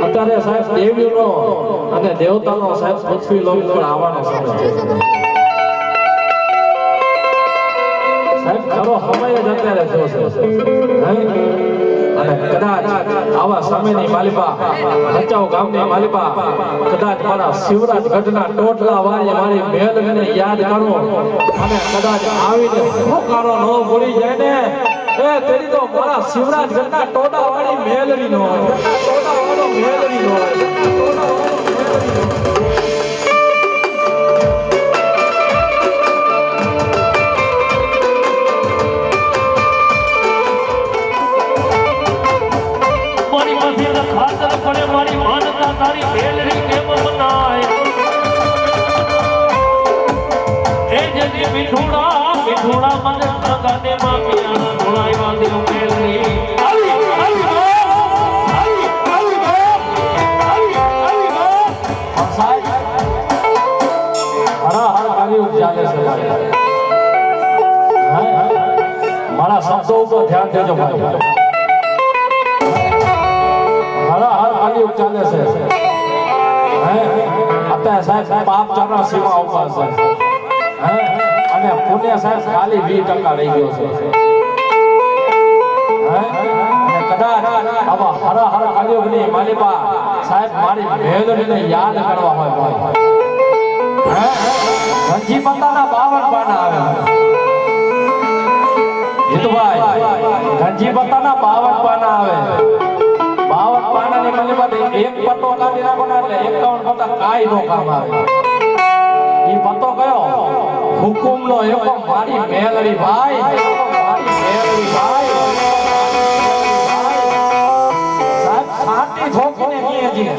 અત્યારે સાહેબ દેવીનો અને દેવતાનો સાહેબ પૃથ્વી લોક પર આવવાનો સમય છે સાહેબ ખરો સમય જ અત્યારે થયો છે અને કદાચ આવા સમયની માલિપા ભચાઉ ગામની માલિપા કદાચ મારા શિવરાજ ગઢના ટોટલા વાળી મારી મેલને યાદ કરો અને કદાચ આવીને હોકારો ન ભૂલી જાય ને એ તેરી તો મારા શિવરાજ ગઢના ટોડા વાળી મેલડી નો ટોડા વાળો મેલડી નો મારી પાસે ખાતર પડે મારી માનતા તારી મેલડી કેમ મનાય એ જજી મીઠુડા મીઠુડા મને ગાને માં પિયાના ઢોળાઈ વાંધ્યો મેલડી હર હર કાલી ચાલે છે ધ્યાન દેજો ભાઈ હરા હર કલયુગ ચાલે છે હે અત્યારે સાહેબ પાપ ચરના સીમા ઉપર છે હે અને પુણ્ય સાહેબ ખાલી 20% રહી ગયો છે હે અને કદાચ આવા હરા હર કલયુગની માલિકા સાહેબ મારી મેલડીને યાદ કરવા હોય ભાઈ હે ગંજી પત્તાના 52 પાના આવે ગંજી પત્તાના 52 પાના આવે 52 પાનાની મલિબાત એક પત્તો કાઢી નાખો ને એટલે 51 પત્તા કાઈ નો કામ આવે ઈ પત્તો કયો હુકુમનો એકો મારી મેલડી ભાઈ મારી મેલડી ભાઈ સાહેબ શાંતિ ઠોકીને નીએ જી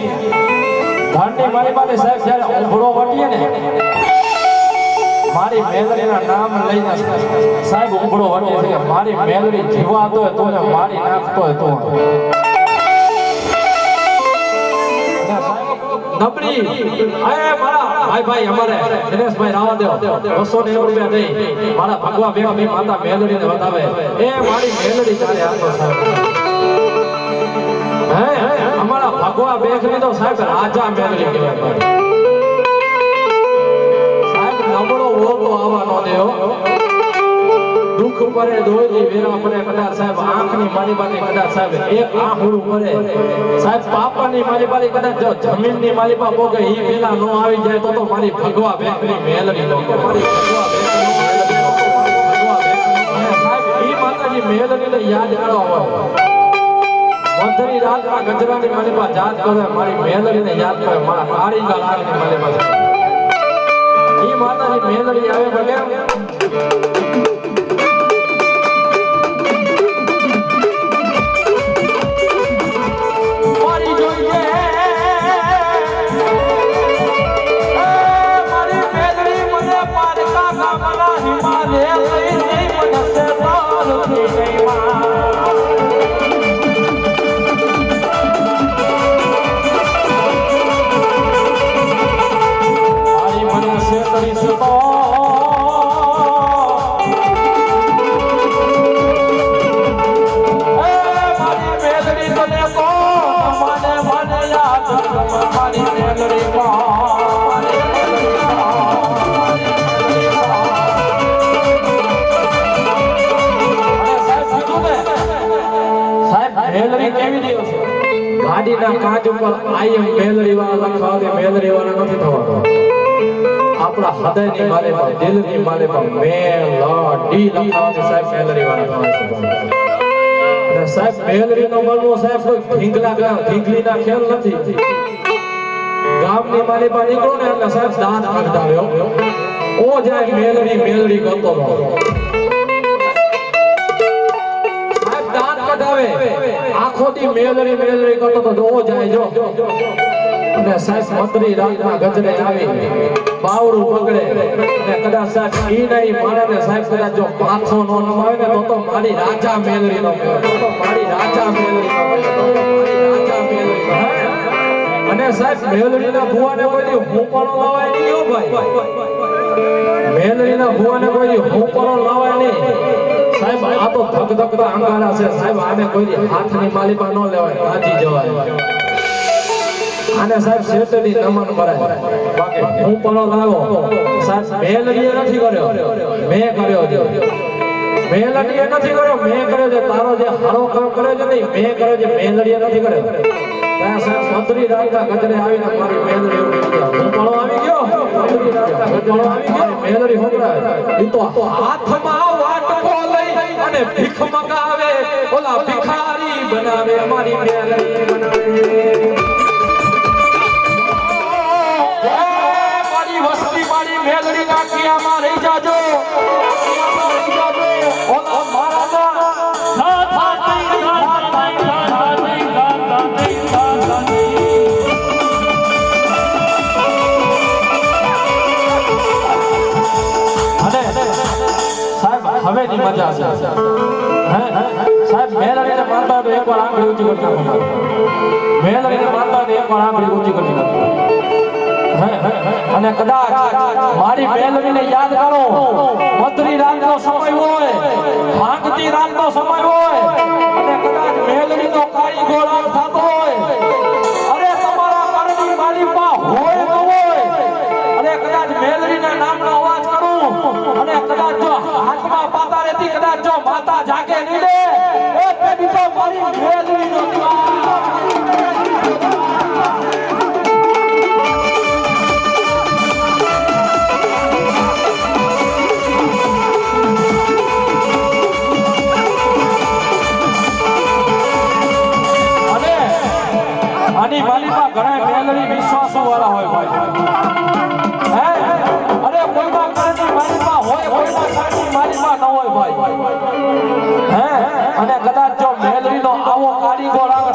ધણની મલિબાત સાહેબ જ્યારે ઉભરો વટીએ ને મારી મેલડીના નામ લઈને સાહેબ ઉભરો વટે છે મારી મેલડી જીવાતો હોય તો ને મારી નાખતો હોય તો નબળી અરે મારા ભાઈ અમારે દિનેશભાઈ રાવા દેવ 290 રૂપિયા દઈ મારા ભગવા ભેગા મે માતા મેલડીને બતાવે એ મારી મેલડી ચાલે આતો સાહેબ હે અમારા ભગવા ભેગની તો સાહેબ રાજા મેલડી કહેવાય નબળો ઓળો આવવાનો દેવો દુઃખ પડે દોયલી વેરા પડે કદાચ સાહેબ આંખની મારી બાની કદાચ સાહેબ એક આંખડું પડે સાહેબ પાપાની મારી બાની કદાચ જો જમીનની મારી પા પોગે ઈ પેલા નો આવી જાય તો મારી ભગવા બેકની મેલડી નો મારી ભગવા બેકની મેલડી નો ભગવા બેકની સાહેબ ઈ માતાજી મેલડીને યાદ કરવા હોય મંથરી રાતમાં ગજરાની મારી પા યાદ કરે મારી મેલડીને યાદ કરે મારા કાળીકા લાગની મારી પાસે ઈ માતાજી મેલડી આવે બગે મારી જોઈએ મારી મેલડી મને પારકા ગામના હિમાલય લઈ જઈ મને સેતાર થી ગઈ ગાડીના કાચ ઉપર આઈ એમ મેલડી વાળા લખાવે મેલડી વાળા નથી થવાનો આપણા હૃદયની માલે પર દિલની માલે પર મેલડી લખાવે સાહેબ મેલડી વાળા થાય છે અને સાહેબ મેલડી નો બનવો સાહેબ કોઈ ઢીંગલીના ખેલ નથી ગામની માલે પર નીકળો ને એટલે સાહેબ દાંત કાઢાવ્યો ઓ જાય મેલડી કરતો રહો આખોથી મેલડી કરતો તો ઓ જાય જો અને સાહેબ મતરી રાતના ગજરે આવી બાવડું પકડે અને કદાચ સાહેબ ઈ નહીં માણસને સાહેબ કદાચ જો પાછો નો નમાવે ને તો મારી રાજા મેલડી નો તો મારી રાજા મેલડી નો મારી રાજા મેલડી અને સાહેબ મેલડીના ભુવાને કોઈ હું પણ લાવાય નહીં હો ભાઈ મેલડીના ભુવાને કોઈ હું પણ લાવાય નહીં સાહેબ આ તો ધગધગતા અંગારા છે સાહેબ આને કોઈ હાથની માલિકા ન લેવાય ભાજી જવાય આને સાહેબ શેતડી નમન કરાય બાકી હું પણ લાવો સાહેબ મેલડીએ નથી કર્યો મેં કર્યો છે મેલડીએ નથી કર્યો મેં કર્યો છે તારો જે હારો કામ કર્યો છે નહીં મેં કર્યો છે મેલડીએ નથી કર્યો ત્યાં સાહેબ મંત્રી રાતના ગજરે આવીને મારી મેલડી હું પણ આવી ગયો મંત્રી રાતના ગજરે આવી ગયો મેલડી હોકરાય ઈ તો હાથમાં વાટકો લઈ અને ભીખ મગાવે ઓલા ભિખારી બનાવે મારી મેલડી બનાવે મારી વસ્તી મારી મેલડી ના કિયામાં રહી જાજો ઓલા મારા હવે ની મજા છે સાહેબ મેલડીને મારતા તો એકવાર આંગળી ઊંચી કરતા મેલડીને મારતા તો એકવાર આંગળી ઊંચી કરતી અને કદાચ મારી મેલવીને યાદ કરો, મધરી રાતનો સમય હોય, ભાંગતી રાતનો સમય હોય, અને કદાચ મેલવીનો કાળી ગોળાક થતો હોય, અરે તમારા કરણી માલિકમાં હોય ન હોય, અને કદાચ મેલવીના નામનો અવાજ કરું, અને કદાચ જો હાથમાં પાતા રહેતી, કદાચ જો માતા જાગે નહીં રે, એ પેલી તો મારી મેલવીનો આની માલિકમાં ઘણા મેલવી વિશ્વાસો વાળા હોય ભાઈ, હે અરે કોઈમાં કરણી માલિકમાં હોય, કોઈમાં સાચી માલિકમાં ન હોય ભાઈ, હે અને કદાચ જો મેલવીનો આવો કારીગર આવે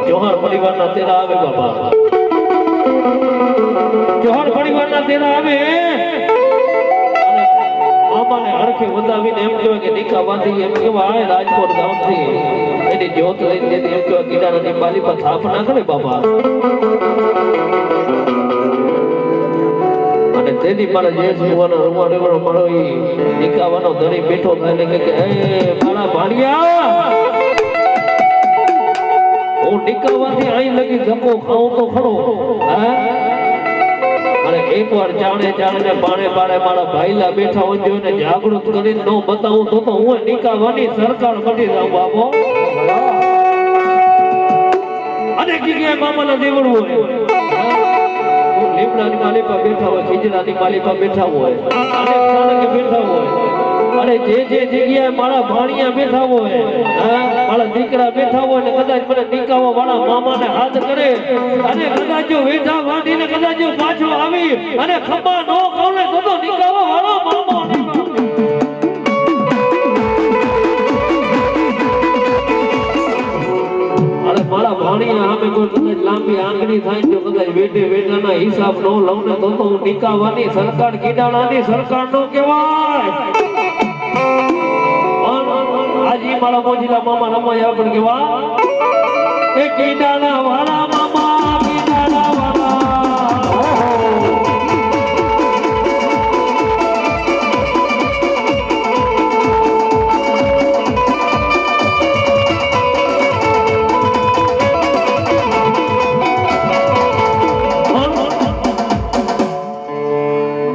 जोहर परिवार तेरा आवे बाबा, जोहर परिवार तेरा आवे मामा ने हरखे वधावीने एम कहे के निका बांधी एम कहेवाय राजकोट गामथी एनी ज्योत लईने जेती एम कहे कीडानी बाली पर स्थापना करे बाबा, અને તેની મારા જે સુવાનો રમાડેવાનો મારો ઈ નિકાવાનો ધણી બેઠો થાય ને કે એ મારા ભાણિયા હું નિકાવાથી અહીં લગી ધક્કો ખાઉં તો ખરો, હે અને એકવાર જાણે જાણે બાણે બાણે મારા ભાઈલા બેઠા હોય જોઈને જાગૃત કરીને ન બતાવું તો હું નિકાવાની સરકાર બની જાઉં બાબો, અને જગ્યાએ મામાના દેવડવું હોય, લીમડાની માલી પર બેઠા હોય, ખીજડાની માલી પર બેઠા હોય, અનેક સ્થાને બેઠા હોય, અને જે જગ્યાએ મારા ભાણિયા બેઠા હોય, મારા દીકરા બેઠા હોય ને કદાચ મને નિકાવા વાળા મામાને હાથ કરે, અને કદાચ જો વેઠા વાંધીને કદાચ જો પાછો આવી અને ખંભા ન ખાવ ને તો નિકાવા વાળો મામો મારા ભાણિયા સામે કોઈ કદાચ લાંબી આંગળી થાય તો કદાચ વેઠે વેઠાના હિસાબ ન લઉં ને તો હું નિકાવાની સરકાર કીડાણાની સરકાર નો કહેવાય, આજી મારા મોજીલા મામા રમાયા પણ કેવા એ કીડાણા વાળા મામા, કીડાણા વાળા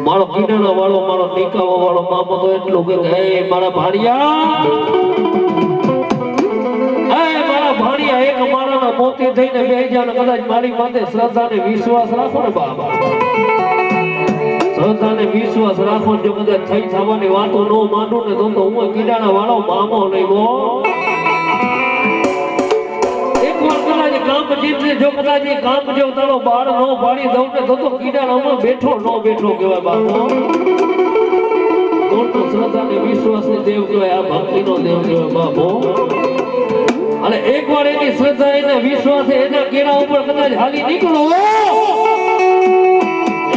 મારો કીડાણા વાળો મારો નિકાવા વાળો મામો તો એટલું કે હે મારા ભાણિયા, એક મારાના મોતી થઈને બેહી જાવ ને કદાચ મારી માથે શ્રદ્ધા ને વિશ્વાસ રાખો ને બાબા, શ્રદ્ધા ને વિશ્વાસ રાખો, જો કદાચ થઈ થવાની વાતો ન માંડું ને તો હું કીડાણા વાળો મામો નહીં હો, એકવાર કદાચ કામ જીતને જો કદાચ એ કામ જો તારો બાર ન પાડી દઉં ને તો કીડાણામાં બેઠો ન બેઠો કહેવાય બાબો, વિશ્વાસની દેવ કહેવાય આ ભક્તિનો દેવ કહેવાય બાપો અને એકવાર એની શ્રદ્ધા એના વિશ્વાસ એના કેળા ઉપર કદાચ હાલી નીકળો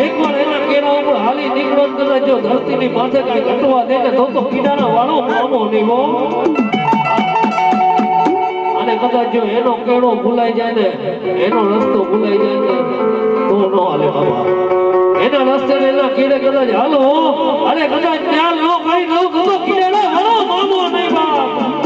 એકવાર એના કેળા ઉપર હાલી નીકળો કદાચ જો ધરતીની માથે કઈ ઘટવા દે ને તો કીડાના વાળો મામો નહીં હો અને કદાચ જો એનો કેળો ભૂલાઈ જાય ને એનો રસ્તો ભૂલાઈ જાય ને તો નો હાલે બાબા એના રસ્તે એના કીડે કદાચ હાલો અને કદાચ ત્યાં નો કરી દઉં તો કીડાનો વાળો મામો નહીં બાપ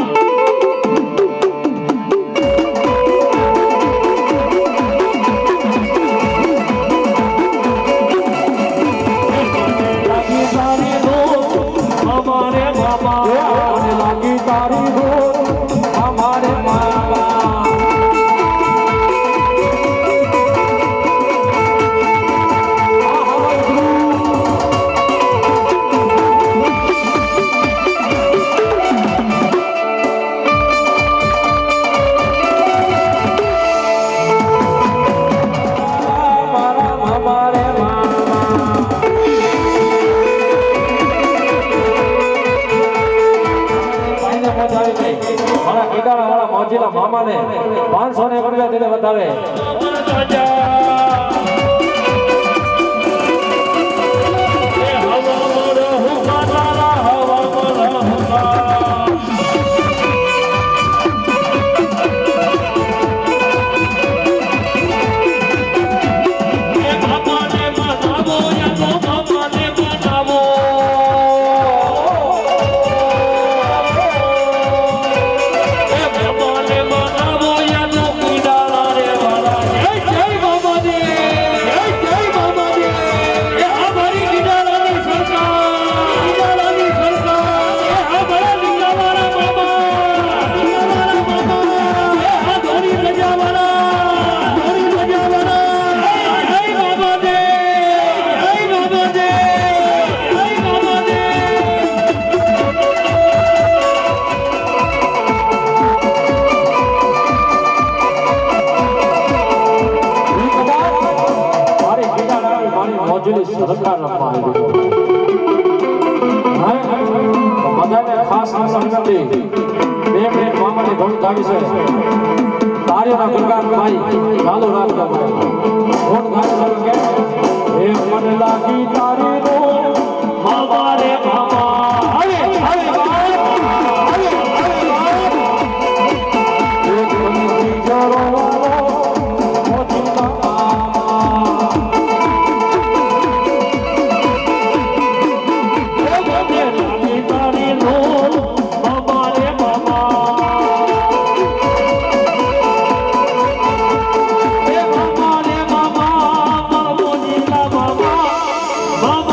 મામા ને 500 ને રૂપિયા દીધે વધારે ખાસ વિનંતી 2 મિનિટ મામાની ધૂન ગાવી છે તારીના ગુણગાન ભાઈ ચાલુ રાખજો ધૂન ગાવી છે કે એ મને લાગી તારી નો મામા રે મામા હવે એક બની જરો Mama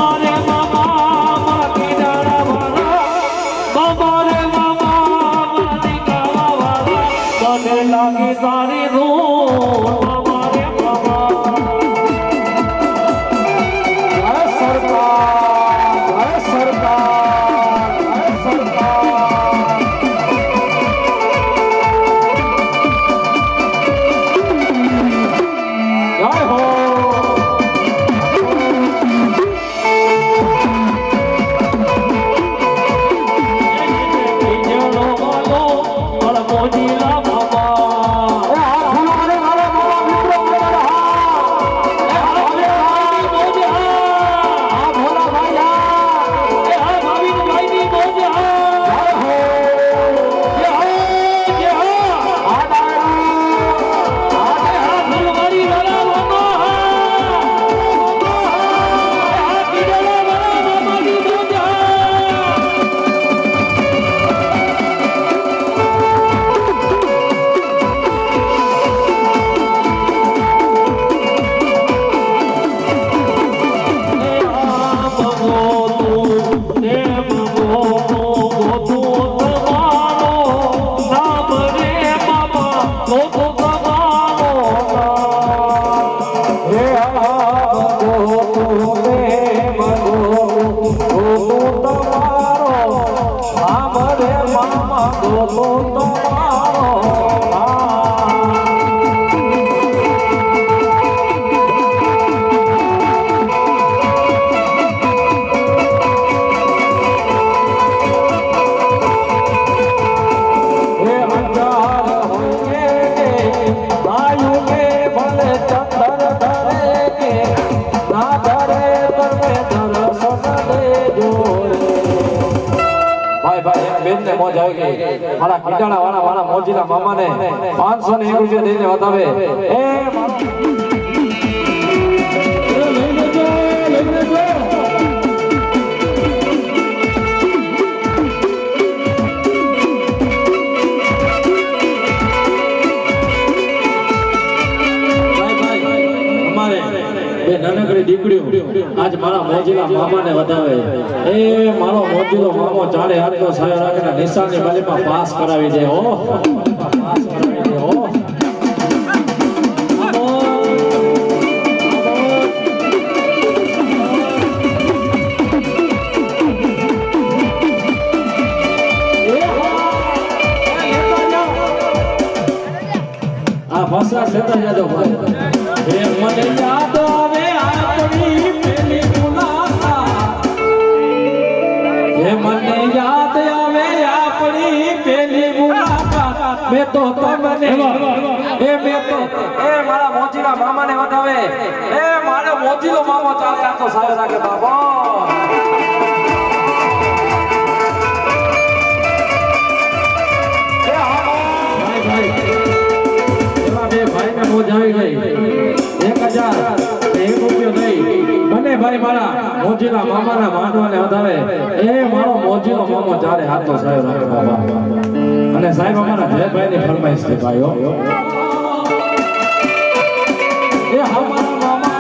મોજ આવી ગઈ મારા કીટાળા વાળા મારા મોજીલા મામાને 501 રૂપિયા દઈને વધાવે એ નાનકડી દીકરીઓ આજ મારા મોજીલા મામાને વધાવે એ મારો મોજીલો મામો ચારે હાથનો સાયો રાખીને નિશાનની બાલીમાં પાસ કરાવી દે હો પાસ કરાવી દે હો આ ભાષા લેતા જાજો ભાઈ એ મને યાદ આવે આપણી પેલી મુલાકાત એ મને યાદ આવે આપણી પેલી મુલાકાત મે તો તમને એ મારા મોજીલા મામાને વધાવે એ મારો મોજીલો મામો ચાલે આ તો સાયો રાખે બાબા મોજ આવી ગઈ 1001 રૂપિયો દઈ બને ભાઈ મારા મોજીલા મામાના માંડવાને વધાવે એ મારો મોજીલો મામો ચારે હાથો સાહેબ રાખે બાબા અને સાહેબ અમારા જયભાઈની ફરમાઈશ છે ભાઈઓ એ હમારા મામા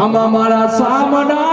આમાં મારા સામના